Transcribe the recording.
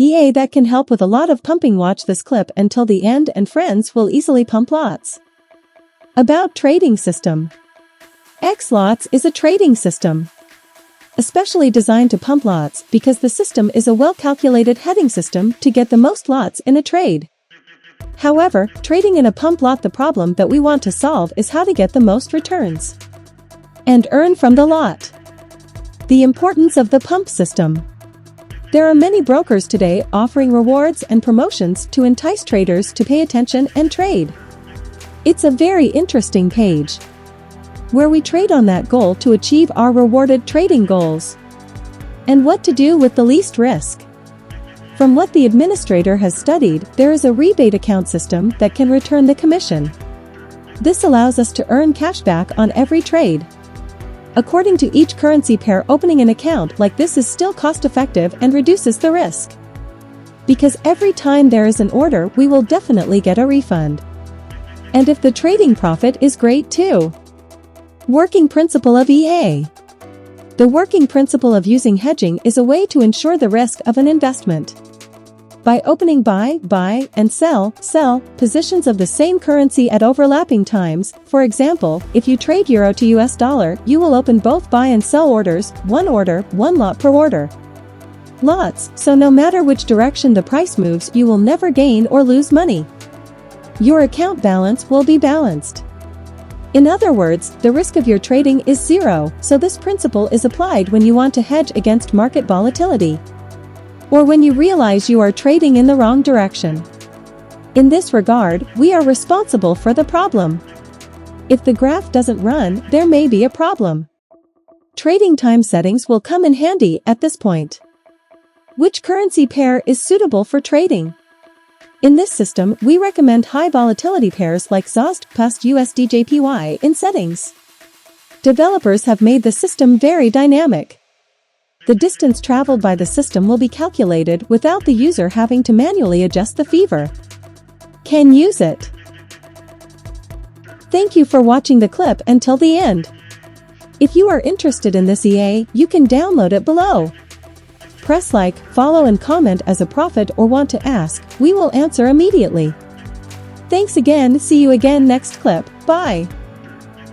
EA that can help with a lot of pumping. Watch this clip until the end and friends will easily pump lots. About trading system. X-Lots is a trading system, especially designed to pump lots because the system is a well-calculated heading system to get the most lots in a trade. However, trading in a pump lot, the problem that we want to solve is how to get the most returns and earn from the lot. The importance of the pump system. There are many brokers today offering rewards and promotions to entice traders to pay attention and trade. It's a very interesting page where we trade on that goal to achieve our rewarded trading goals. And what to do with the least risk. From what the administrator has studied, there is a rebate account system that can return the commission. This allows us to earn cash back on every trade. According to each currency pair, opening an account like this is still cost-effective and reduces the risk. Because every time there is an order, we will definitely get a refund. And if the trading profit is great too. Working principle of EA. The working principle of using hedging is a way to ensure the risk of an investment. By opening buy, and sell positions of the same currency at overlapping times, for example, if you trade euro to US dollar, you will open both buy and sell orders, one lot per order. Lots, so no matter which direction the price moves, you will never gain or lose money. Your account balance will be balanced. In other words, the risk of your trading is zero, so this principle is applied when you want to hedge against market volatility, or when you realize you are trading in the wrong direction. In this regard, we are responsible for the problem. If the graph doesn't run, there may be a problem. Trading time settings will come in handy at this point. Which currency pair is suitable for trading? In this system, we recommend high volatility pairs like ZOST, PUST, USD/JPY in settings. Developers have made the system very dynamic. The distance traveled by the system will be calculated without the user having to manually adjust the fever. Can use it. Thank you for watching the clip until the end. If you are interested in this EA, you can download it below. Press like, follow and comment as a profit or want to ask, we will answer immediately. Thanks again, see you again next clip, bye.